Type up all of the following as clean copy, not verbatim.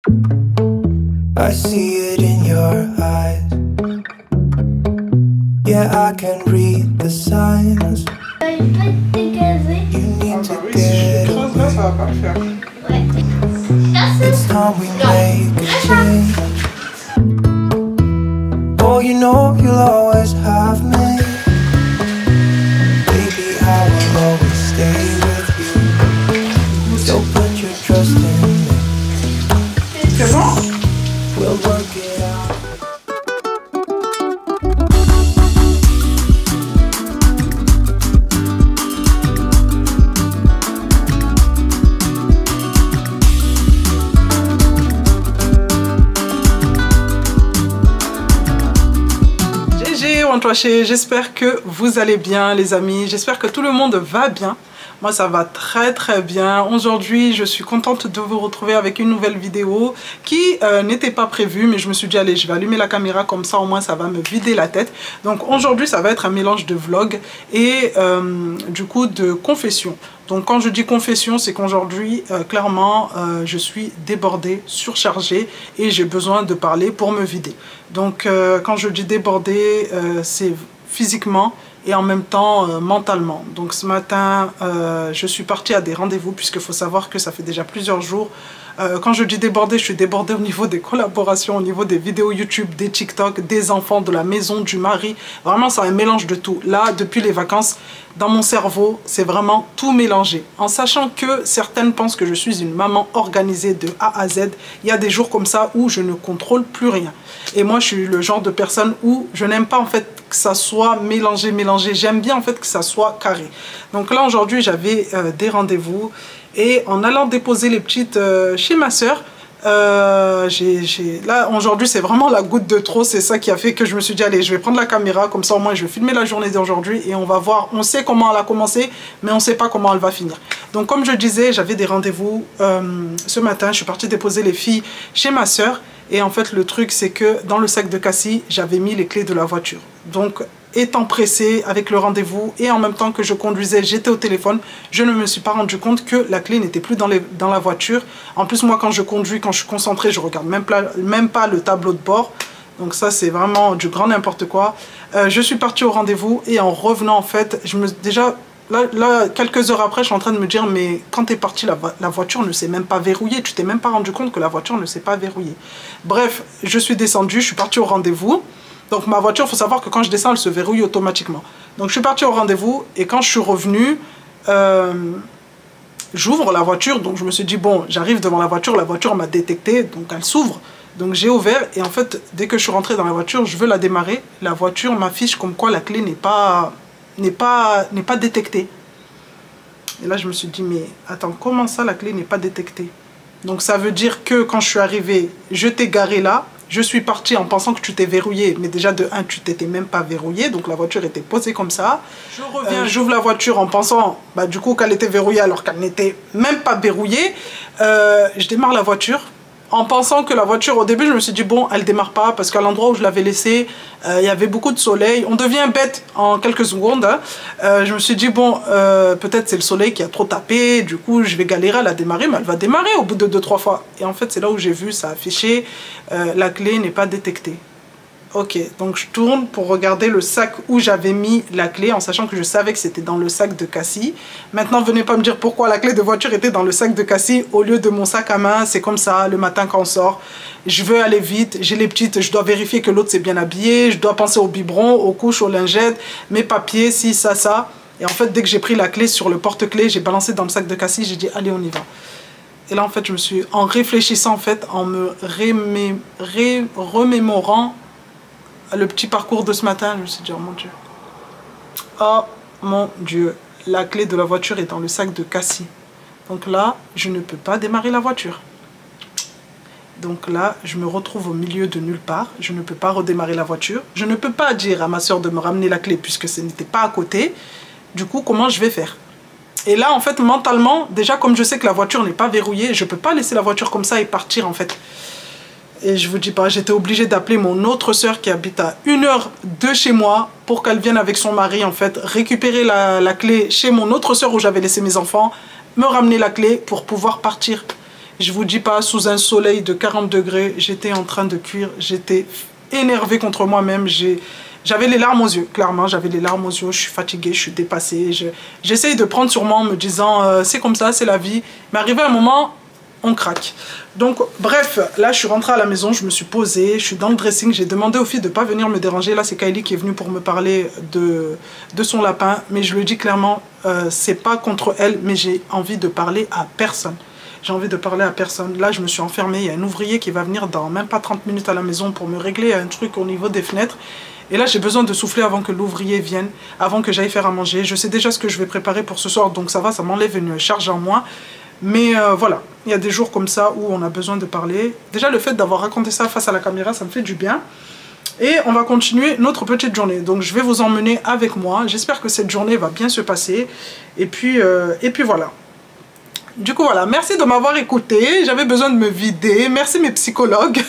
I see it in your eyes. Yeah, I can read the signs. You need to get away. It's time we make a change. Oh, you know you'll always have me. Baby, I will always stay with you. So put your trust in me. We'll work it out. J'espère que vous allez bien les amis, j'espère que tout le monde va bien. Moi ça va très très bien. Aujourd'hui je suis contente de vous retrouver avec une nouvelle vidéo qui n'était pas prévue, mais je me suis dit allez, je vais allumer la caméra, comme ça au moins ça va me vider la tête. Donc aujourd'hui ça va être un mélange de vlog et du coup de confession. Donc quand je dis confession, c'est qu'aujourd'hui clairement je suis débordée, surchargée et j'ai besoin de parler pour me vider. Donc quand je dis débordée, c'est physiquement et en même temps mentalement. Donc ce matin je suis partie à des rendez-vous, puisqu'il faut savoir que ça fait déjà plusieurs jours. Quand je dis débordée, je suis débordée au niveau des collaborations, au niveau des vidéos YouTube, des TikTok, des enfants, de la maison, du mari. Vraiment c'est un mélange de tout. Là depuis les vacances, dans mon cerveau c'est vraiment tout mélangé. En sachant que certaines pensent que je suis une maman organisée de A à Z. Il y a des jours comme ça où je ne contrôle plus rien. Et moi je suis le genre de personne où je n'aime pas en fait que ça soit mélangé. J'aime bien en fait que ça soit carré. Donc là aujourd'hui j'avais des rendez-vous. Et en allant déposer les petites chez ma soeur, là aujourd'hui c'est vraiment la goutte de trop. C'est ça qui a fait que je me suis dit allez, je vais prendre la caméra, comme ça au moins je vais filmer la journée d'aujourd'hui et on va voir. On sait comment elle a commencé, mais on ne sait pas comment elle va finir. Donc comme je disais, j'avais des rendez-vous ce matin. Je suis partie déposer les filles chez ma soeur. Et en fait le truc c'est que dans le sac de Cassie, j'avais mis les clés de la voiture. Donc étant pressée avec le rendez-vous et en même temps que je conduisais, j'étais au téléphone, je ne me suis pas rendu compte que la clé n'était plus dans la voiture. En plus moi quand je conduis, quand je suis concentrée, je regarde même pas le tableau de bord. Donc ça c'est vraiment du grand n'importe quoi. Je suis partie au rendez-vous et en revenant en fait, Là, quelques heures après, je suis en train de me dire, mais quand tu es parti, la voiture ne s'est même pas verrouillée. Tu t'es même pas rendu compte que la voiture ne s'est pas verrouillée. Bref, je suis descendue, je suis partie au rendez-vous. Donc ma voiture, il faut savoir que quand je descends, elle se verrouille automatiquement. Donc je suis partie au rendez-vous et quand je suis revenue, j'ouvre la voiture. Donc je me suis dit, bon, j'arrive devant la voiture m'a détecté, donc elle s'ouvre. Donc j'ai ouvert et en fait, dès que je suis rentrée dans la voiture, je veux la démarrer. La voiture m'affiche comme quoi la clé n'est pas détectée. Et là je me suis dit mais attends, comment ça la clé n'est pas détectée? Donc ça veut dire que quand je suis arrivée, je t'ai garé là, je suis partie en pensant que tu t'es verrouillé, mais déjà de 1 tu t'étais même pas verrouillé, donc la voiture était posée comme ça. Je reviens, j'ouvre la voiture en pensant bah, du coup qu'elle était verrouillée alors qu'elle n'était même pas verrouillée. Je démarre la voiture en pensant que la voiture, au début je me suis dit bon, elle démarre pas parce qu'à l'endroit où je l'avais laissée, il y avait beaucoup de soleil. On devient bête en quelques secondes, hein. Je me suis dit bon, peut-être c'est le soleil qui a trop tapé, du coup je vais galérer à la démarrer, mais elle va démarrer au bout de 2-3 fois. Et en fait c'est là où j'ai vu ça afficher, la clé n'est pas détectée. Ok, donc je tourne pour regarder le sac où j'avais mis la clé, en sachant que je savais que c'était dans le sac de Cassie. Maintenant, venez pas me dire pourquoi la clé de voiture était dans le sac de Cassie au lieu de mon sac à main. C'est comme ça, le matin quand on sort, je veux aller vite, j'ai les petites, je dois vérifier que l'autre s'est bien habillé, je dois penser au biberon, aux couches, aux lingettes, mes papiers, ci, ça. Et en fait, dès que j'ai pris la clé sur le porte-clés, j'ai balancé dans le sac de Cassie, j'ai dit allez, on y va. Et là, en fait, je me suis, en réfléchissant, en fait, en me remémorant le petit parcours de ce matin, je me suis dit, oh mon Dieu. Oh mon Dieu. La clé de la voiture est dans le sac de Cassie. Donc là, je ne peux pas démarrer la voiture. Donc là, je me retrouve au milieu de nulle part. Je ne peux pas redémarrer la voiture. Je ne peux pas dire à ma soeur de me ramener la clé puisque ce n'était pas à côté. Du coup, comment je vais faire? Et là, en fait, mentalement, déjà, comme je sais que la voiture n'est pas verrouillée, je ne peux pas laisser la voiture comme ça et partir, en fait. Et je vous dis pas, j'étais obligée d'appeler mon autre soeur qui habite à 1 heure de chez moi pour qu'elle vienne avec son mari en fait récupérer la clé chez mon autre soeur où j'avais laissé mes enfants, me ramener la clé pour pouvoir partir. Je vous dis pas, sous un soleil de 40 degrés, j'étais en train de cuire, j'étais énervée contre moi-même, j'avais les larmes aux yeux, clairement, j'avais les larmes aux yeux, je suis fatiguée, je suis dépassée, j'essaye de prendre sur moi en me disant c'est comme ça, c'est la vie, mais arrivé un moment, on craque. Donc bref, là je suis rentrée à la maison, je me suis posée, je suis dans le dressing, j'ai demandé aux filles de ne pas venir me déranger. Là c'est Kylie qui est venue pour me parler de son lapin, mais je le dis clairement, c'est pas contre elle, mais j'ai envie de parler à personne. J'ai envie de parler à personne. Là je me suis enfermée, il y a un ouvrier qui va venir dans même pas 30 minutes à la maison pour me régler un truc au niveau des fenêtres. Et là j'ai besoin de souffler avant que l'ouvrier vienne, avant que j'aille faire à manger. Je sais déjà ce que je vais préparer pour ce soir, donc ça va, ça m'enlève une charge en moins. Mais voilà, il y a des jours comme ça où on a besoin de parler. Déjà le fait d'avoir raconté ça face à la caméra, ça me fait du bien. Et on va continuer notre petite journée. Donc je vais vous emmener avec moi. J'espère que cette journée va bien se passer. Et puis voilà. Du coup voilà, merci de m'avoir écouté. J'avais besoin de me vider. Merci mes psychologues.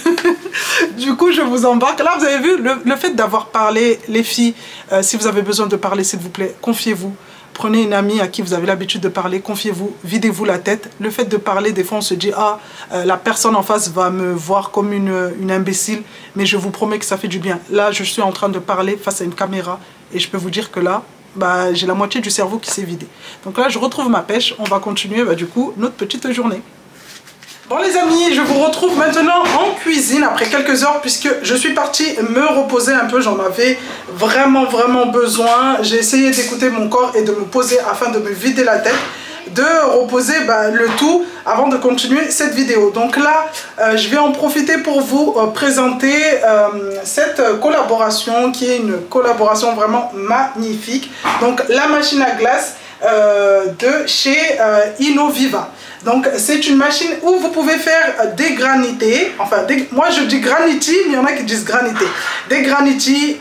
Du coup je vous embarque. Là vous avez vu le fait d'avoir parlé, les filles. Si vous avez besoin de parler s'il vous plaît, confiez-vous. Prenez une amie à qui vous avez l'habitude de parler, confiez-vous, videz-vous la tête. Le fait de parler, des fois on se dit ah la personne en face va me voir comme une imbécile, mais je vous promets que ça fait du bien. Là je suis en train de parler face à une caméra et je peux vous dire que là bah, j'ai la moitié du cerveau qui s'est vidé. Donc là je retrouve ma pêche, on va continuer du coup notre petite journée. Bon les amis, je vous retrouve maintenant en cuisine après quelques heures puisque je suis partie me reposer un peu, j'en avais vraiment besoin. J'ai essayé d'écouter mon corps et de me poser afin de me vider la tête, de reposer le tout avant de continuer cette vidéo. Donc là, je vais en profiter pour vous présenter cette collaboration qui est une collaboration vraiment magnifique. Donc la machine à glace de chez Innoviva. Donc c'est une machine où vous pouvez faire des granités, enfin moi je dis graniti, mais il y en a qui disent granité. Des granitis,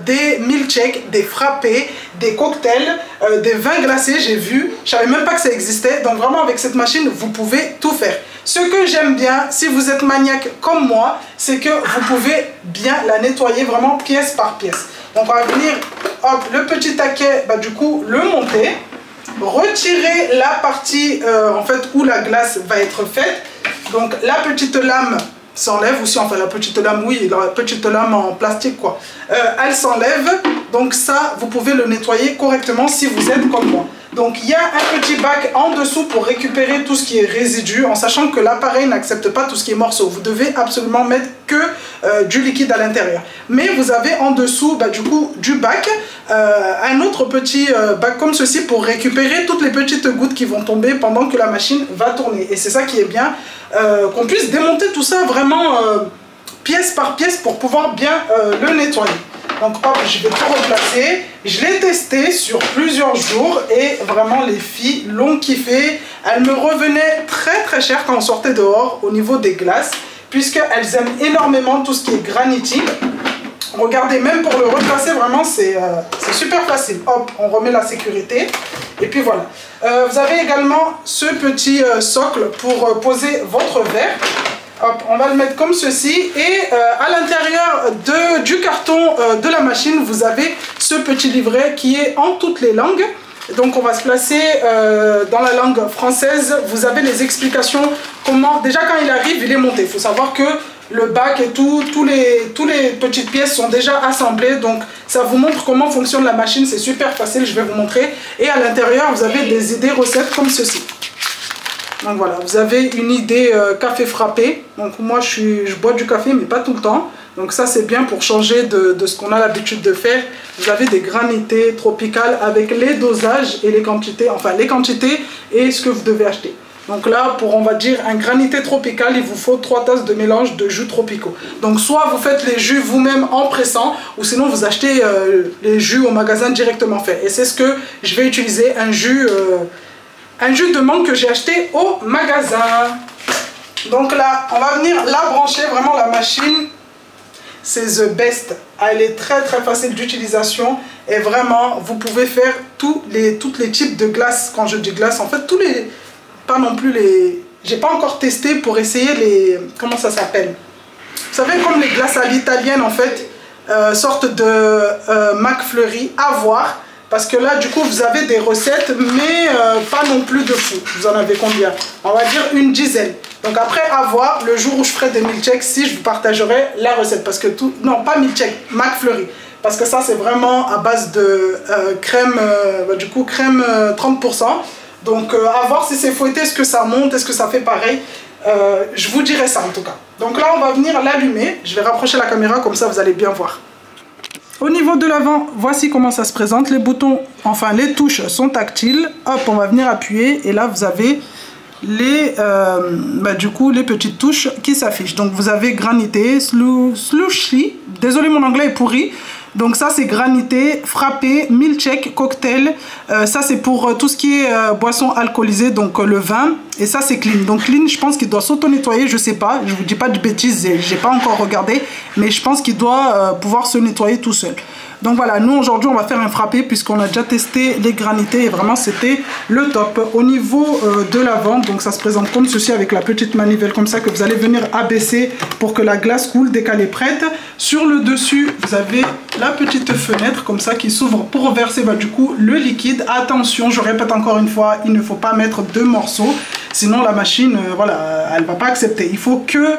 des milkshakes, des frappés, des cocktails, des vins glacés, j'ai vu, je savais même pas que ça existait. Donc vraiment avec cette machine vous pouvez tout faire. Ce que j'aime bien, si vous êtes maniaque comme moi, c'est que vous pouvez bien la nettoyer vraiment pièce par pièce. Donc on va venir, hop, le petit taquet, du coup le monter. Retirer la partie en fait où la glace va être faite. Donc la petite lame s'enlève aussi, enfin la petite lame, oui, la petite lame en plastique quoi, elle s'enlève. Donc ça vous pouvez le nettoyer correctement si vous êtes comme moi. Donc il y a un petit bac en dessous pour récupérer tout ce qui est résidu, en sachant que l'appareil n'accepte pas tout ce qui est morceau. Vous devez absolument mettre que du liquide à l'intérieur. Mais vous avez en dessous du coup du bac, un autre petit bac comme ceci pour récupérer toutes les petites gouttes qui vont tomber pendant que la machine va tourner. Et c'est ça qui est bien, qu'on puisse démonter tout ça vraiment pièce par pièce pour pouvoir bien le nettoyer. Donc hop, je vais tout replacer. Je l'ai testé sur plusieurs jours et vraiment les filles l'ont kiffé. Elle me revenait très cher quand on sortait dehors au niveau des glaces, puisqu'elles aiment énormément tout ce qui est granitique. Regardez, même pour le replacer, vraiment c'est super facile. Hop, on remet la sécurité. Et puis voilà. Vous avez également ce petit socle pour poser votre verre. Hop, on va le mettre comme ceci et à l'intérieur du carton de la machine, vous avez ce petit livret qui est en toutes les langues. Donc on va se placer dans la langue française. Vous avez les explications, comment, déjà quand il arrive, il est monté. Il faut savoir que le bac et tous les petites pièces sont déjà assemblées. Donc ça vous montre comment fonctionne la machine, c'est super facile, je vais vous montrer. Et à l'intérieur, vous avez des idées recettes comme ceci. Donc voilà, vous avez une idée café frappé. Donc moi je bois du café mais pas tout le temps. Donc ça c'est bien pour changer de ce qu'on a l'habitude de faire. Vous avez des granités tropicales avec les dosages et les quantités. Enfin les quantités et ce que vous devez acheter. Donc là pour on va dire un granité tropical, il vous faut 3 tasses de mélange de jus tropicaux. Donc soit vous faites les jus vous-même en pressant, ou sinon vous achetez les jus au magasin directement fait. Et c'est ce que je vais utiliser, un jus de mangue que j'ai acheté au magasin. Donc là, on va venir la brancher, vraiment la machine, c'est the best. Elle est très facile d'utilisation et vraiment, vous pouvez faire tous les types de glaces. Quand je dis glace, en fait, pas non plus les... J'ai pas encore testé pour essayer les... Comment ça s'appelle? Vous savez, comme les glaces à l'italienne, en fait, sorte de McFlurry, à voir. Parce que là, du coup, vous avez des recettes, mais pas non plus de fou. Vous en avez combien? On va dire une dizaine. Donc après, à voir, le jour où je ferai des milkshakes, si je vous partagerai la recette. Parce que tout... Non, pas milkshake, McFlurry. Parce que ça, c'est vraiment à base de crème, du coup, crème 30%. Donc à voir si c'est fouetté, est-ce que ça monte, est-ce que ça fait pareil. Je vous dirai ça en tout cas. Donc là, on va venir l'allumer. Je vais rapprocher la caméra, comme ça, vous allez bien voir. Au niveau de l'avant, voici comment ça se présente. Les boutons, enfin les touches sont tactiles. Hop, on va venir appuyer et là vous avez les, du coup, les petites touches qui s'affichent. Donc vous avez granité, slushy. Désolé, mon anglais est pourri. Donc ça c'est granité, frappé, milkshake, cocktail. Ça c'est pour tout ce qui est boisson alcoolisée, donc le vin. Et ça c'est clean. Donc clean, je pense qu'il doit s'auto-nettoyer, je sais pas. Je vous dis pas de bêtises, j'ai pas encore regardé. Mais je pense qu'il doit pouvoir se nettoyer tout seul. Donc voilà, nous aujourd'hui on va faire un frappé puisqu'on a déjà testé les granités et vraiment c'était le top. Au niveau de l'avant, donc ça se présente comme ceci avec la petite manivelle comme ça que vous allez venir abaisser pour que la glace coule dès qu'elle est prête. Sur le dessus, vous avez la petite fenêtre comme ça qui s'ouvre pour verser du coup le liquide. Attention, je répète encore une fois, il ne faut pas mettre deux morceaux. Sinon la machine, voilà, elle ne va pas accepter. Il faut que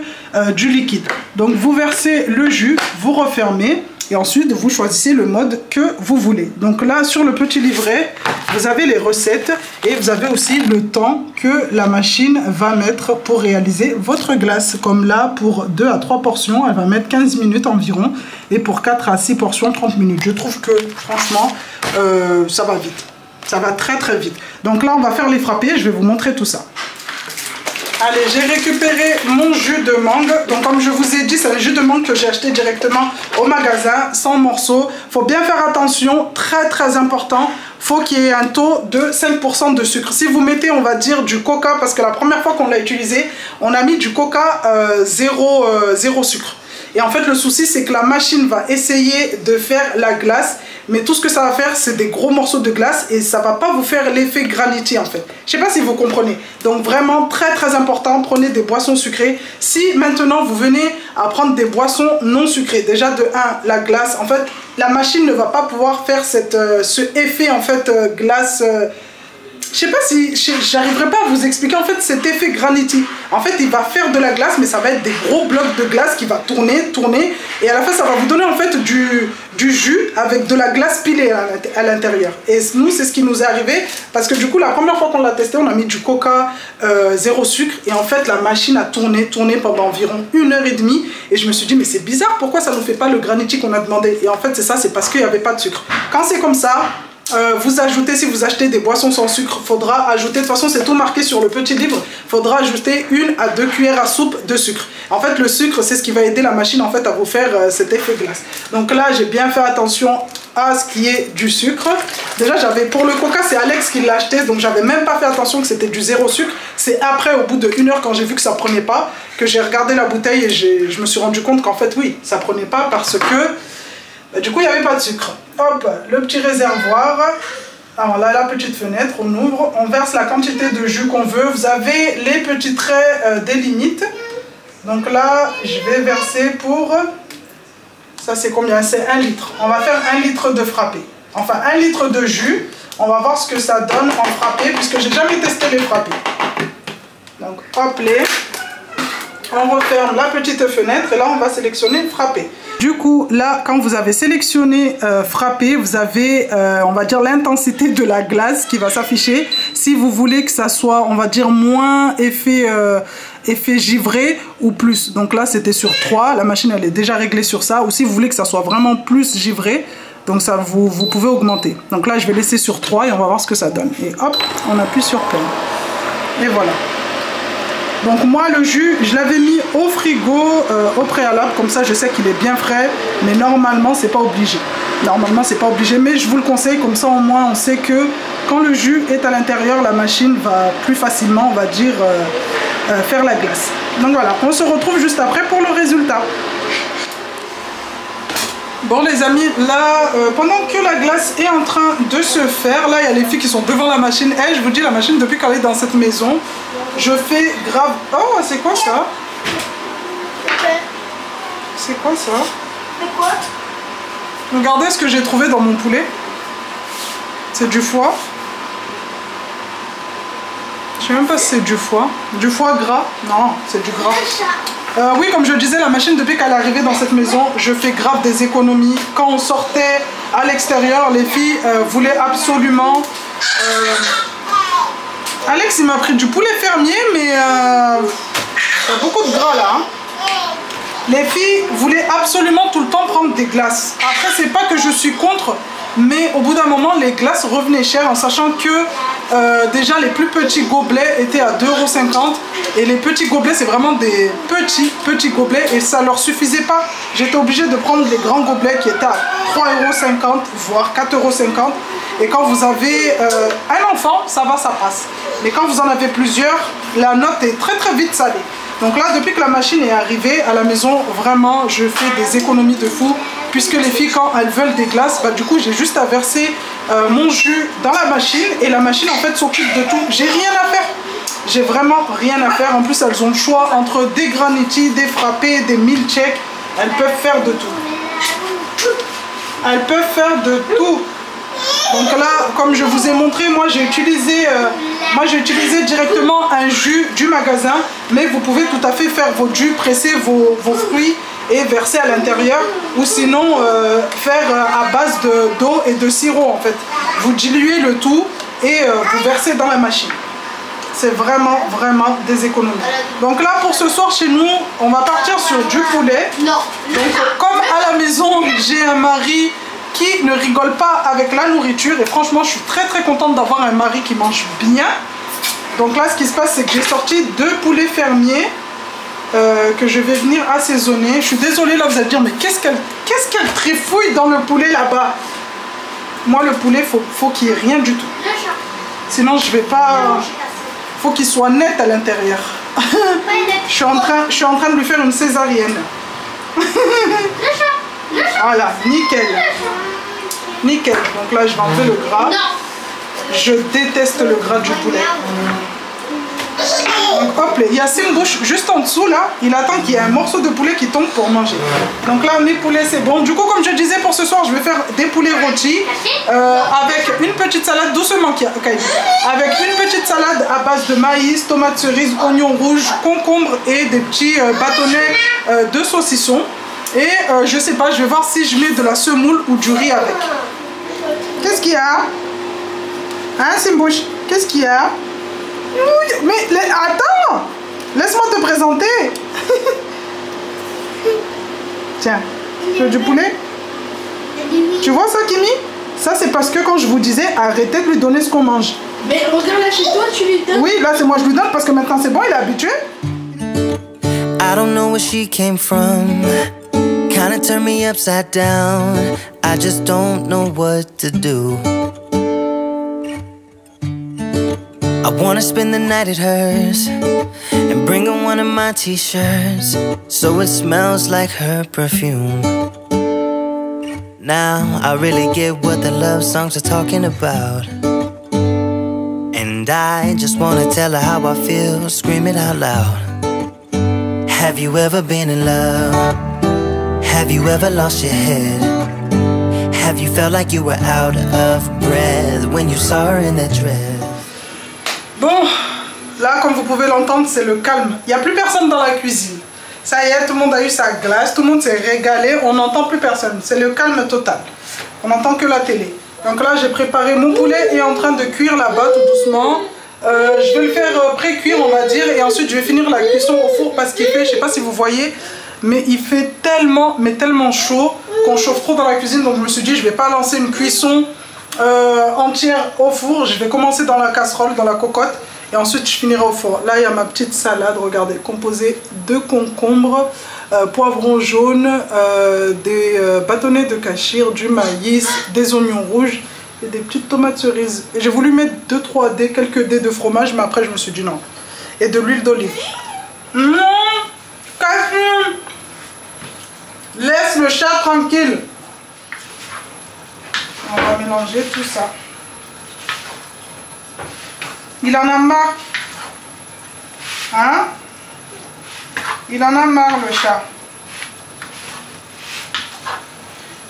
du liquide. Donc vous versez le jus, vous refermez. Et ensuite, vous choisissez le mode que vous voulez. Donc là, sur le petit livret, vous avez les recettes et vous avez aussi le temps que la machine va mettre pour réaliser votre glace. Comme là, pour 2 à 3 portions, elle va mettre 15 minutes environ. Et pour 4 à 6 portions, 30 minutes. Je trouve que, franchement, ça va vite. Ça va très très vite. Donc là, on va faire les frappés. Je vais vous montrer tout ça. Allez, j'ai récupéré mon jus de mangue. Donc comme je vous ai dit, c'est le jus de mangue que j'ai acheté directement au magasin, sans morceaux. Il faut bien faire attention, très très important. Il faut qu'il y ait un taux de 5% de sucre. Si vous mettez, on va dire, du coca, parce que la première fois qu'on l'a utilisé, on a mis du coca zéro sucre. Et en fait, le souci, c'est que la machine va essayer de faire la glace. Mais tout ce que ça va faire, c'est des gros morceaux de glace et ça ne va pas vous faire l'effet granité en fait. Je ne sais pas si vous comprenez. Donc vraiment très très important, prenez des boissons sucrées. Si maintenant vous venez à prendre des boissons non sucrées, déjà de 1, la glace, en fait, la machine ne va pas pouvoir faire ce effet en fait glace... Je sais pas si j'arriverai pas à vous expliquer en fait cet effet granity. En fait, il va faire de la glace, mais ça va être des gros blocs de glace qui va tourner, et à la fin, ça va vous donner en fait du jus avec de la glace pilée à l'intérieur. Et nous, c'est ce qui nous est arrivé parce que du coup, la première fois qu'on l'a testé, on a mis du coca zéro sucre et en fait, la machine a tourné pendant environ 1h30 et je me suis dit, mais c'est bizarre, pourquoi ça ne fait pas le granity qu'on a demandé? Et en fait, c'est ça, c'est parce qu'il n'y avait pas de sucre. Quand c'est comme ça, vous ajoutez, si vous achetez des boissons sans sucre, il faudra ajouter, de toute façon c'est tout marqué sur le petit livre, il faudra ajouter 1 à 2 cuillères à soupe de sucre. En fait le sucre c'est ce qui va aider la machine en fait à vous faire cet effet glace. Donc là j'ai bien fait attention à ce qui est du sucre. Déjà j'avais, pour le coca c'est Alex qui l'a acheté, donc j'avais même pas fait attention que c'était du zéro sucre. C'est après au bout de 1 heure quand j'ai vu que ça prenait pas, que j'ai regardé la bouteille et je me suis rendu compte qu'en fait oui, ça prenait pas parce que du coup il n'y avait pas de sucre. Hop, le petit réservoir. Alors là, la petite fenêtre, on ouvre, on verse la quantité de jus qu'on veut. Vous avez les petits traits des limites. Donc là, je vais verser pour... Ça, c'est combien? C'est 1 litre. On va faire 1 litre de frappé. Enfin, 1 litre de jus. On va voir ce que ça donne en frappé, puisque j'ai jamais testé les frappés. Donc, hop, on referme la petite fenêtre et là, on va sélectionner frappé. Du coup, là, quand vous avez sélectionné frappé, vous avez, on va dire, l'intensité de la glace qui va s'afficher. Si vous voulez que ça soit, on va dire, moins effet givré ou plus. Donc là, c'était sur 3. La machine, elle est déjà réglée sur ça. Ou si vous voulez que ça soit vraiment plus givré, donc ça, vous pouvez augmenter. Donc là, je vais laisser sur 3 et on va voir ce que ça donne. Et hop, on appuie sur play. Et voilà. Donc moi le jus, je l'avais mis au frigo au préalable, comme ça je sais qu'il est bien frais, mais normalement c'est pas obligé. Normalement c'est pas obligé, mais je vous le conseille, comme ça au moins on sait que quand le jus est à l'intérieur, la machine va plus facilement, on va dire, faire la glace. Donc voilà, on se retrouve juste après pour le résultat. Bon les amis, là, pendant que la glace est en train de se faire, là il y a les filles qui sont devant la machine. Et je vous dis, la machine, depuis qu'elle est dans cette maison, je fais grave... Oh, c'est quoi ça? C'est quoi ça? C'est quoi? Regardez ce que j'ai trouvé dans mon poulet. C'est du foie. Je sais même pas si c'est du foie. Du foie gras. Non, c'est du gras. Oui, comme je disais, la machine, depuis qu'elle est arrivée dans cette maison, je fais grave des économies. Quand on sortait à l'extérieur, les filles voulaient absolument... Alex, il m'a pris du poulet fermier, mais il y a beaucoup de gras là. Hein. Les filles voulaient absolument tout le temps prendre des glaces. Après, c'est pas que je suis contre, mais au bout d'un moment, les glaces revenaient chères en sachant que déjà les plus petits gobelets étaient à 2,50 € et les petits gobelets, c'est vraiment des petits gobelets et ça leur suffisait pas. J'étais obligée de prendre les grands gobelets qui étaient à 3,50 € voire 4,50 €. Et quand vous avez un enfant, ça va, ça passe. Mais quand vous en avez plusieurs, la note est très très vite salée. Donc là, depuis que la machine est arrivée à la maison, vraiment, je fais des économies de fou. Puisque les filles, quand elles veulent des glaces, bah, du coup, j'ai juste à verser mon jus dans la machine. Et la machine, en fait, s'occupe de tout. J'ai rien à faire. J'ai vraiment rien à faire. En plus, elles ont le choix entre des graniti, des frappés, des milkshakes. Elles peuvent faire de tout. Elles peuvent faire de tout. Donc là, comme je vous ai montré, moi j'ai utilisé directement un jus du magasin, mais vous pouvez tout à fait faire votre jus, presser vos fruits et verser à l'intérieur, ou sinon faire à base d'eau et de sirop en fait. Vous diluez le tout et vous versez dans la machine. C'est vraiment des économies. Donc là, pour ce soir chez nous, on va partir sur du poulet. Donc comme à la maison, j'ai un mari qui ne rigole pas avec la nourriture et franchement je suis très contente d'avoir un mari qui mange bien. Donc là ce qui se passe, c'est que j'ai sorti 2 poulets fermiers que je vais venir assaisonner. Je suis désolée, là vous allez dire mais qu'est-ce qu'elle trifouille dans le poulet là-bas. Moi le poulet faut qu'il n'y ait rien du tout, sinon je vais pas, faut qu'il soit net à l'intérieur. je suis en train de lui faire une césarienne. Voilà, nickel. Nickel. Donc là, je vais enlever le gras. Je déteste le gras du poulet. Donc hop, il y a Simbouche juste en dessous là. Il attend qu'il y ait un morceau de poulet qui tombe pour manger. Donc là, mes poulets, c'est bon. Du coup, comme je disais, pour ce soir, je vais faire des poulets rôtis avec une petite salade, doucement, avec une petite salade à base de maïs, tomates cerises, oignons rouges, concombres et des petits bâtonnets de saucisson. Et je sais pas, je vais voir si je mets de la semoule ou du riz avec. Qu'est-ce qu'il y a? Hein, Simbouche? Qu'est-ce qu'il y a? Mais attends! Laisse-moi te présenter. Tiens, tu veux du poulet? Tu vois ça, Kimi? Ça, c'est parce que quand je vous disais, arrêtez de lui donner ce qu'on mange. Mais regarde là chez toi, tu lui donnes. Oui, là, c'est moi, je lui donne parce que maintenant, c'est bon, il est habitué. I don't know where she came from. Kinda turned me upside down. I just don't know what to do. I wanna spend the night at hers and bring her one of my t-shirts so it smells like her perfume. Now I really get what the love songs are talking about, and I just wanna tell her how I feel, scream it out loud. Have you ever been in love? Have you ever lost your head? Have you felt like you were out of breath when you saw her in that dress? Bon, là comme vous pouvez l'entendre, c'est le calme. Il n'y a plus personne dans la cuisine. Ça y est, tout le monde a eu sa glace, tout le monde s'est régalé, on n'entend plus personne. C'est le calme total. On n'entend que la télé. Donc là, j'ai préparé mon poulet et est en train de cuire là-bas tout doucement. Je vais le faire pré-cuire, on va dire, et ensuite je vais finir la cuisson au four parce qu'il fait, je sais pas si vous voyez, mais il fait tellement, mais tellement chaud qu'on chauffe trop dans la cuisine. Donc je me suis dit, je vais pas lancer une cuisson entière au four. Je vais commencer dans la casserole, dans la cocotte, et ensuite je finirai au four. Là, il y a ma petite salade, regardez, composée de concombres, poivrons jaunes, des bâtonnets de cachir, du maïs, des oignons rouges et des petites tomates cerises. Et j'ai voulu mettre 2-3 dés, quelques dés de fromage, mais après je me suis dit non. Et de l'huile d'olive. Non, Cassim, laisse le chat tranquille. On va mélanger tout ça. Il en a marre. Hein? Il en a marre, le chat.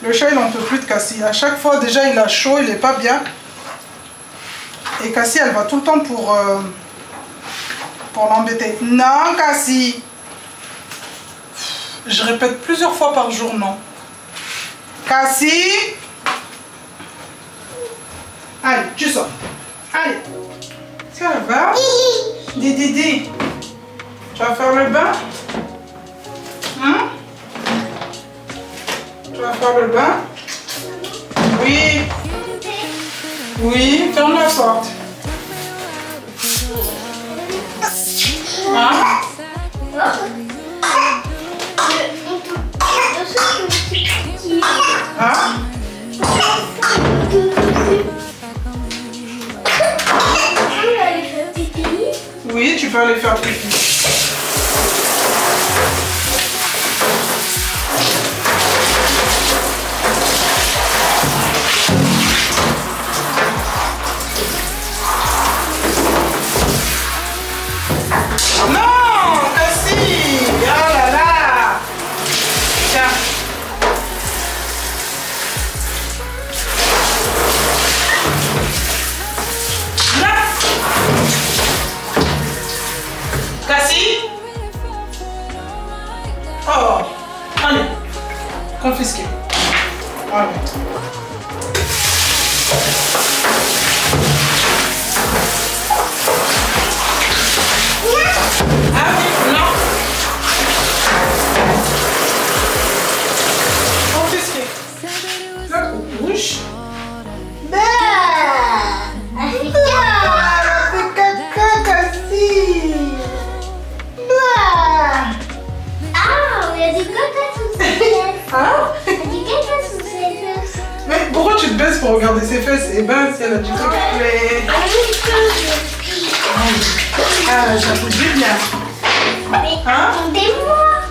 Le chat, il n'en peut plus de Cassie. À chaque fois, déjà, il a chaud, il n'est pas bien. Et Cassie, elle va tout le temps pour l'embêter. Non, Cassie. Je répète plusieurs fois par jour, non. Cassie. Allez, tu sors. Allez. Ça va? Didi. Tu vas faire le bain? Hein? Tu vas faire le bain? Oui. Oui, ferme la porte. Hein? Hein? Oui, tu peux aller faire pipi. Oh, allez, confisqué. Voilà. Ah oui, non. Confisqué. La bouche. Mais pourquoi tu te baisses pour regarder ses fesses? Eh ben, si elle a du caca. Ah, j'avoue du bien. Hein?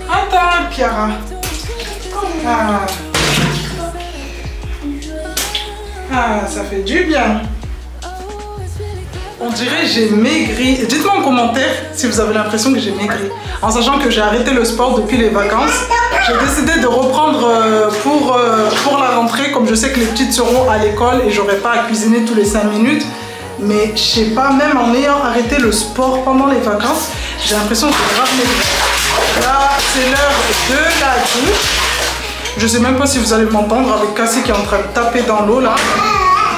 Attends, Piara. Ah. Ah, ça fait du bien. On dirait j'ai maigri. Dites-moi en commentaire si vous avez l'impression que j'ai maigri. En sachant que j'ai arrêté le sport depuis les vacances. J'ai décidé de reprendre pour la rentrée, comme je sais que les petites seront à l'école et j'aurai pas à cuisiner tous les 5 minutes. Mais je sais pas, même en ayant arrêté le sport pendant les vacances, j'ai l'impression que j'ai grave maigri. Là, c'est l'heure de la douche. Je sais même pas si vous allez m'entendre avec Cassie qui est en train de taper dans l'eau là.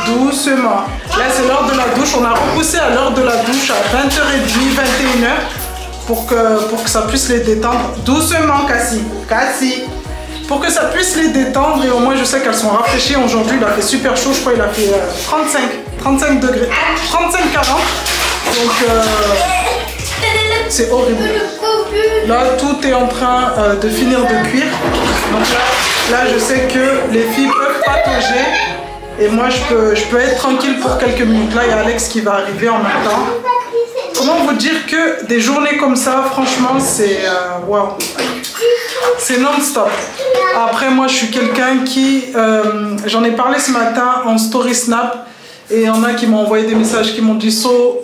Doucement. Là, c'est l'heure de la douche. On a repoussé à l'heure de la douche à 20h30, 21h pour que ça puisse les détendre. Doucement, Cassie. Cassie. Pour que ça puisse les détendre et au moins je sais qu'elles sont rafraîchies. Aujourd'hui, il a fait super chaud. Je crois qu'il a fait 35 degrés. 35-40. Donc, c'est horrible. Là, tout est en train de finir de cuire. Donc là, je sais que les filles peuvent patauger. Et moi, je peux être tranquille pour quelques minutes. Là, il y a Alex qui va arriver en même temps. Comment vous dire que des journées comme ça, franchement, c'est wow. C'est non-stop. Après, moi, je suis quelqu'un qui... j'en ai parlé ce matin en story Snap. Et il y en a qui m'ont envoyé des messages qui m'ont dit « So,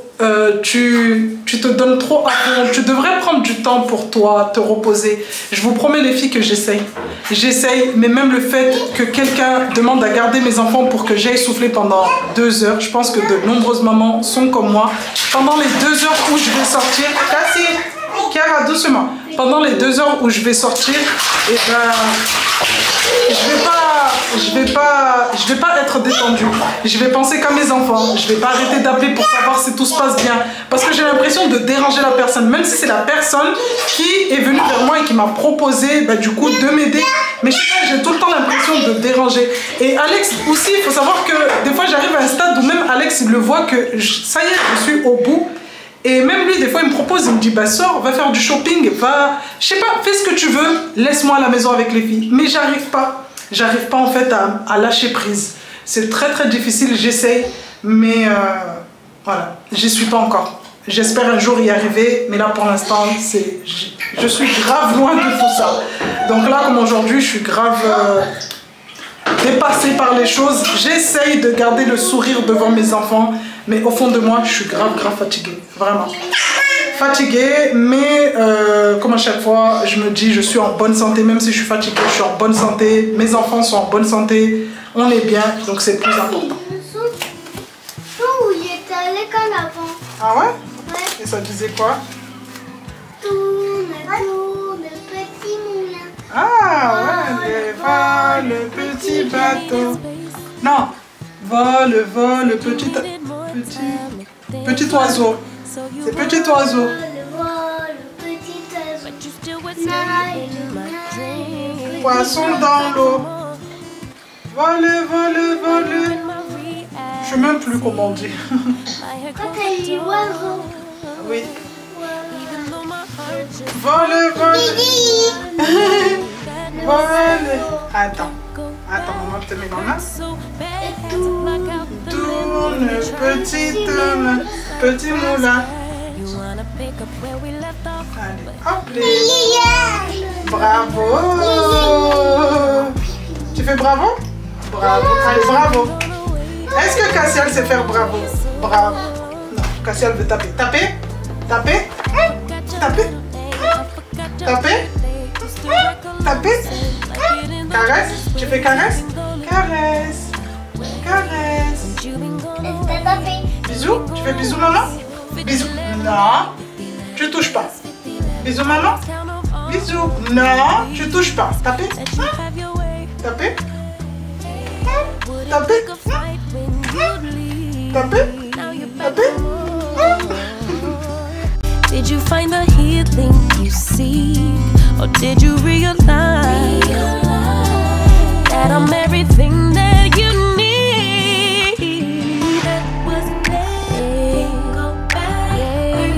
tu te donnes trop à fond. Tu devrais prendre du temps pour toi, te reposer. » Je vous promets les filles que j'essaye. J'essaye, mais même le fait que quelqu'un demande à garder mes enfants pour que j'aille souffler pendant 2 heures, je pense que de nombreuses mamans sont comme moi. Pendant les 2 heures où je vais sortir... Cassie, Chiara, doucement. Pendant les 2 heures où je vais sortir, et ben... Je vais pas être détendue. Je vais penser qu'à mes enfants. Je vais pas arrêter d'appeler pour savoir si tout se passe bien. Parce que j'ai l'impression de déranger la personne. Même si c'est la personne qui est venue vers moi et qui m'a proposé du coup de m'aider. Mais je sais pas, j'ai tout le temps l'impression de déranger. Et Alex aussi, il faut savoir que des fois j'arrive à un stade où même Alex il le voit que ça y est, je suis au bout. Et même lui, des fois, il me propose, il me dit, bah sors, va faire du shopping, va... Je sais pas, fais ce que tu veux, laisse-moi à la maison avec les filles. Mais j'arrive pas. J'arrive pas en fait à lâcher prise. C'est très très difficile, j'essaye, mais voilà, j'y suis pas encore. J'espère un jour y arriver, mais là pour l'instant, je suis grave loin de tout ça. Donc là, comme aujourd'hui, je suis grave dépassée par les choses. J'essaye de garder le sourire devant mes enfants, mais au fond de moi, je suis grave fatiguée, vraiment. Fatiguée, mais comme à chaque fois, je me dis je suis en bonne santé, même si je suis fatiguée, je suis en bonne santé, mes enfants sont en bonne santé, on est bien, donc c'est le plus important. Où il était Alex Ah ouais? Ouais. Et ça disait quoi? Tourne, tourne, petit moulin. Ah ouais, vole le petit bateau. Non, vole, vole, petit oiseau. C'est petit oiseau. Vole, petit oiseau. Nage, nage, Poisson dans l'eau. Vole, vole, vole. Je sais même plus comment on dit. Quand elle dit oiseau. Oui. Vole, vole. Vole. Attends, maman te met dans la. Tourne, petit moulin. Allez, hop les. Bravo. Tu fais bravo? Bravo. Allez, bravo. Est-ce que Cassiel sait faire bravo? Bravo. Non, Cassiel veut taper. Taper? Taper? Taper? Taper? Taper? Caresse? Tu fais caresse? Caresse. Caresse. T'as tapé. Bisous? Tu fais bisous maman? Bisous. Non. Tu touches pas. Bisous maman? Bisous. Non. Tu touches pas. Taper? Taper? Taper? Taper? Taper? Did you find the healing you seek, or did you realize that I'm everything that you need?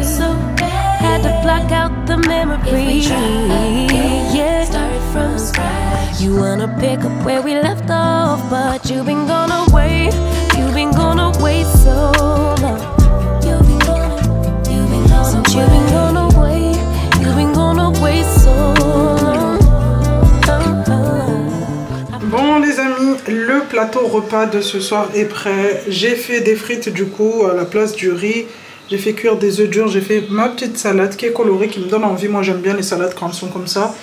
So had to block out the memories. Yeah, started from scratch. You wanna pick up where we left off, but you've been gone away. You've been gone away so long. You've been gone away, you've been gone away so long. Bon les amis, le plateau repas de ce soir est prêt. J'ai fait des frites du coup à la place du riz. J'ai fait cuire des œufs durs. J'ai fait ma petite salade qui est colorée, qui me donne envie. Moi j'aime bien les salades quand elles sont comme ça.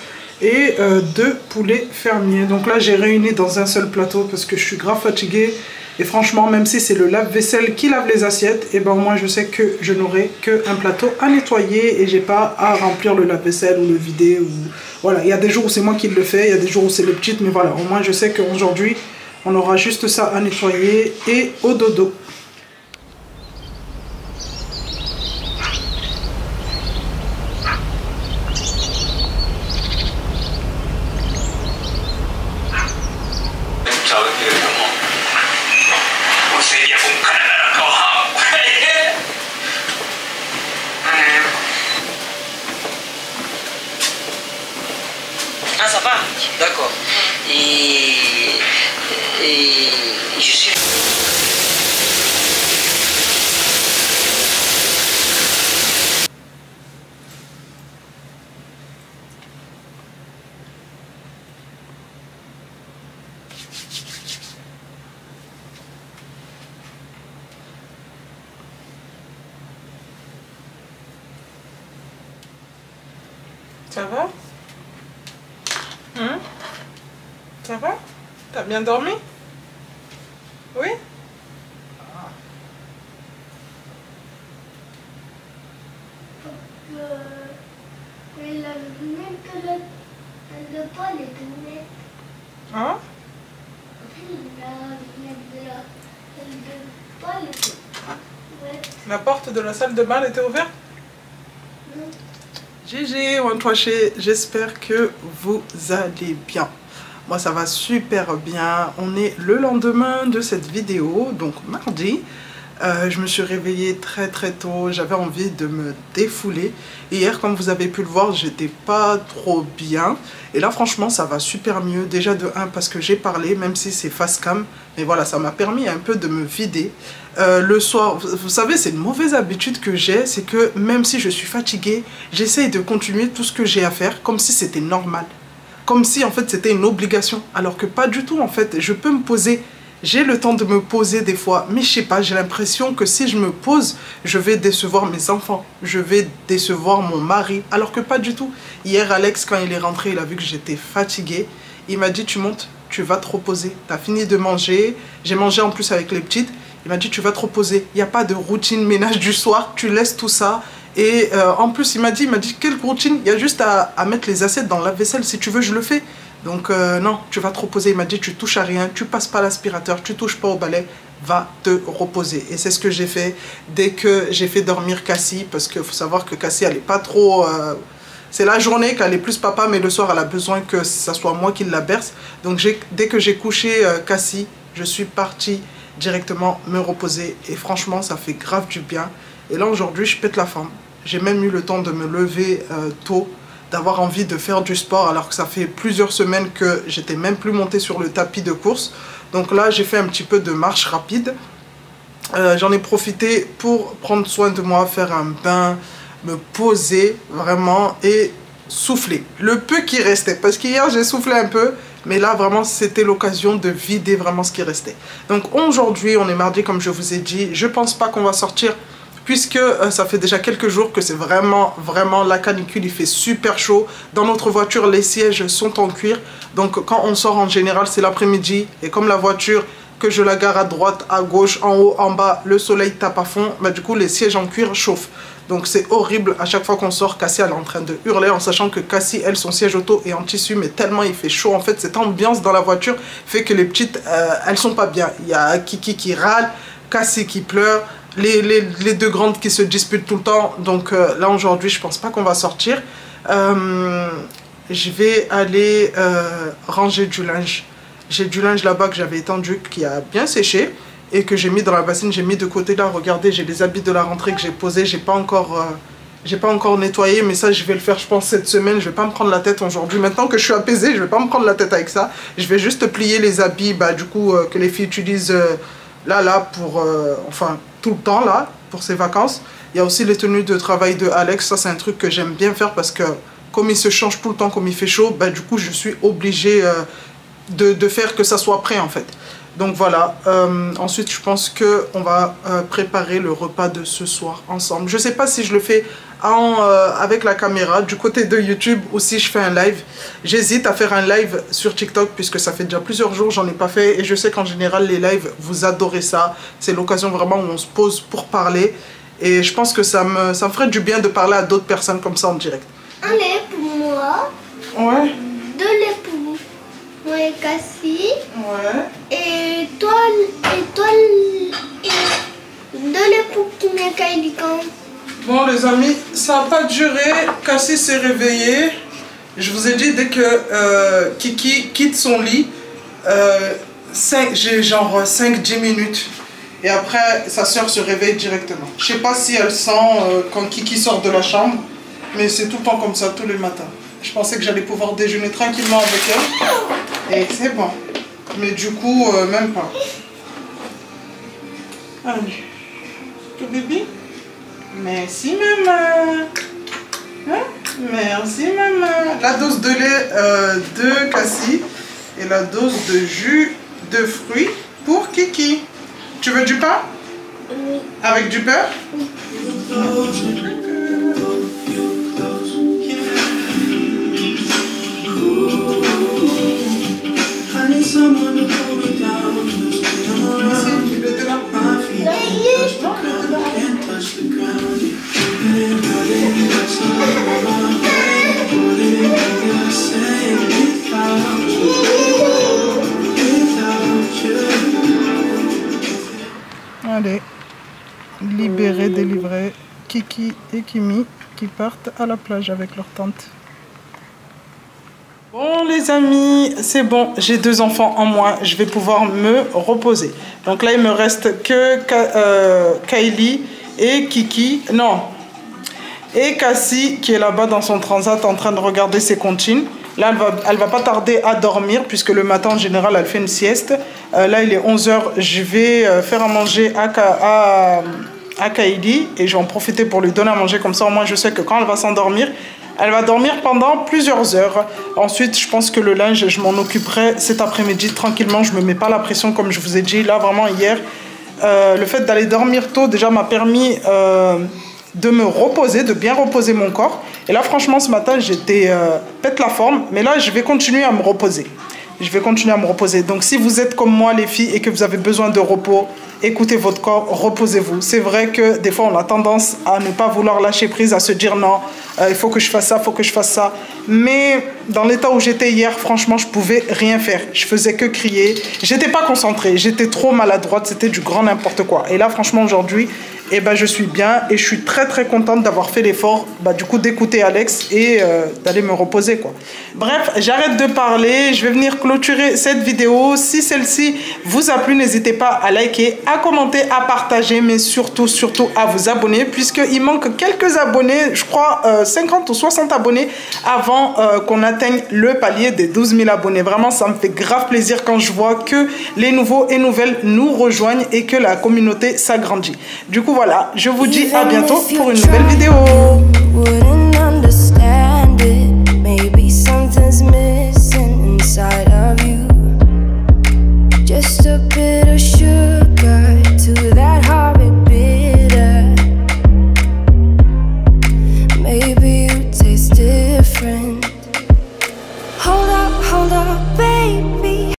Et 2 poulets fermiers. Donc là j'ai réuni dans un seul plateau parce que je suis grave fatiguée. Et franchement, même si c'est le lave-vaisselle qui lave les assiettes, et ben moi je sais que je n'aurai qu'un plateau à nettoyer et j'ai pas à remplir le lave-vaisselle ou le vider. Ou... Voilà, il y a des jours où c'est moi qui le fais, il y a des jours où c'est les petites, mais voilà, au moins je sais qu'aujourd'hui on aura juste ça à nettoyer et au dodo. Ah, ça va? D'accord. Et je suis... Ça va? Ça va? T'as bien dormi? Oui? Elle a même que le Paul est net. Hein? La porte de la salle de bain était ouverte? GG, One Toaché, j'espère que vous allez bien. Moi ça va super bien. On est le lendemain de cette vidéo, donc mardi. Je me suis réveillée très tôt, j'avais envie de me défouler. Hier, comme vous avez pu le voir, j'étais pas trop bien. Et là franchement ça va super mieux. Déjà de 1 parce que j'ai parlé, même si c'est face cam. Mais voilà, ça m'a permis un peu de me vider. Le soir, vous savez, c'est une mauvaise habitude que j'ai. C'est que même si je suis fatiguée, j'essaye de continuer tout ce que j'ai à faire comme si c'était normal. Comme si en fait c'était une obligation. Alors que pas du tout en fait. Je peux me poser. J'ai le temps de me poser des fois, mais je sais pas, j'ai l'impression que si je me pose, je vais décevoir mes enfants, je vais décevoir mon mari, alors que pas du tout. Hier, Alex, quand il est rentré, il a vu que j'étais fatiguée. Il m'a dit, tu montes, tu vas te reposer. Tu as fini de manger, j'ai mangé en plus avec les petites. Il m'a dit tu vas te reposer. Il n'y a pas de routine ménage du soir. Tu laisses tout ça. Et en plus, il m'a dit quelle routine? Il y a juste à mettre les assiettes dans la vaisselle. Si tu veux, je le fais. Donc non, tu vas te reposer. Il m'a dit tu touches à rien, tu passes pas l'aspirateur, tu touches pas au balai, va te reposer. Et c'est ce que j'ai fait dès que j'ai fait dormir Cassie, parce qu'il faut savoir que Cassie elle est pas trop... c'est la journée qu'elle est plus papa, mais le soir elle a besoin que ça soit moi qui la berce. Donc dès que j'ai couché Cassie, je suis partie directement me reposer. Et franchement ça fait grave du bien. Et là aujourd'hui je pète la forme. J'ai même eu le temps de me lever tôt, d'avoir envie de faire du sport alors que ça fait plusieurs semaines que j'étais même plus montée sur le tapis de course. Donc là j'ai fait un petit peu de marche rapide. J'en ai profité pour prendre soin de moi, faire un bain, me poser vraiment et souffler le peu qui restait, parce qu'hier j'ai soufflé un peu, mais là vraiment c'était l'occasion de vider vraiment ce qui restait. Donc aujourd'hui on est mardi comme je vous ai dit. Je pense pas qu'on va sortir, puisque ça fait déjà quelques jours que c'est vraiment la canicule, il fait super chaud. Dans notre voiture, les sièges sont en cuir. Donc quand on sort en général, c'est l'après-midi. Et comme la voiture, que je la gare à droite, à gauche, en haut, en bas, le soleil tape à fond, bah, du coup les sièges en cuir chauffent. Donc c'est horrible, à chaque fois qu'on sort, Cassie elle est en train de hurler, en sachant que Cassie, elle, son siège auto est en tissu, mais tellement il fait chaud. En fait, cette ambiance dans la voiture fait que les petites, elles sont pas bien. Il y a Kiki qui râle, Cassie qui pleure. Les deux grandes qui se disputent tout le temps. Donc là aujourd'hui je pense pas qu'on va sortir. Je vais aller ranger du linge. J'ai du linge là-bas que j'avais étendu, qui a bien séché et que j'ai mis dans la bassine. J'ai mis de côté là. Regardez, j'ai les habits de la rentrée que j'ai posés. J'ai pas encore nettoyé, mais ça je vais le faire je pense cette semaine. Je vais pas me prendre la tête aujourd'hui. Maintenant que je suis apaisée, je vais pas me prendre la tête avec ça. Je vais juste plier les habits du coup que les filles utilisent là pour enfin tout le temps là pour ses vacances. Il y a aussi les tenues de travail de Alex. Ça c'est un truc que j'aime bien faire, parce que comme il se change tout le temps, comme il fait chaud, du coup je suis obligée de faire que ça soit prêt en fait. Donc voilà, ensuite je pense qu'on va préparer le repas de ce soir ensemble. Je sais pas si je le fais avec la caméra du côté de YouTube ou si je fais un live. J'hésite à faire un live sur TikTok, puisque ça fait déjà plusieurs jours j'en ai pas fait, et je sais qu'en général les lives vous adorez ça. C'est l'occasion vraiment où on se pose pour parler, et je pense que ça me ferait du bien de parler à d'autres personnes comme ça en direct. Un lait pour moi. Ouais. 2 laits pour moi et Cassie. Ouais. Et toi, et 2 laits pour Kimi et Kylie. Bon les amis, ça n'a pas duré. Cassie s'est réveillée. Je vous ai dit, dès que Kiki quitte son lit, j'ai genre 5-10 minutes. Et après, sa soeur se réveille directement. Je sais pas si elle sent quand Kiki sort de la chambre, mais c'est tout le temps comme ça, tous les matins. Je pensais que j'allais pouvoir déjeuner tranquillement avec elle. Et c'est bon. Mais du coup, même pas. Allez. Tout bébé? Merci maman. Hein? Merci maman. La dose de lait de Cassie et la dose de jus de fruits pour Kiki. Tu veux du pain? Oui. Avec du beurre? Oui. Allez, libérer, délivrer Kiki et Kimi qui partent à la plage avec leur tante. Bon les amis, c'est bon, j'ai 2 enfants en moins, je vais pouvoir me reposer. Donc là il me reste que Kylie et Kiki, non, et Cassie qui est là-bas dans son transat en train de regarder ses comptines. Là elle va pas tarder à dormir, puisque le matin en général elle fait une sieste. Là il est 11 h, je vais faire à manger à Kylie et je vais en profiter pour lui donner à manger, comme ça au moins je sais que quand elle va s'endormir, elle va dormir pendant plusieurs heures. Ensuite, je pense que le linge, je m'en occuperai cet après-midi tranquillement. Je ne me mets pas la pression comme je vous ai dit. Là, vraiment, hier, le fait d'aller dormir tôt, déjà, m'a permis de me reposer, de bien reposer mon corps. Et là, franchement, ce matin, j'étais pète la forme. Mais là, je vais continuer à me reposer. je vais continuer à me reposer. Donc si vous êtes comme moi les filles et que vous avez besoin de repos, écoutez votre corps, reposez-vous. C'est vrai que des fois on a tendance à ne pas vouloir lâcher prise, à se dire non, il faut que je fasse ça, il faut que je fasse ça. Mais dans l'état où j'étais hier, franchement, je pouvais rien faire. Je faisais que crier. J'étais pas concentrée, j'étais trop maladroite, c'était du grand n'importe quoi. Et là, franchement, aujourd'hui, eh ben, je suis bien et je suis très très contente d'avoir fait l'effort du coup d'écouter Alex et d'aller me reposer quoi. Bref, j'arrête de parler, je vais venir clôturer cette vidéo. Si celle-ci vous a plu, n'hésitez pas à liker, à commenter, à partager, mais surtout à vous abonner puisqu'il manque quelques abonnés, je crois 50 ou 60 abonnés avant qu'on atteigne le palier des 12 000 abonnés. Vraiment, ça me fait grave plaisir quand je vois que les nouveaux et nouvelles nous rejoignent et que la communauté s'agrandit. Du coup, voilà, je vous dis à bientôt pour une nouvelle vidéo.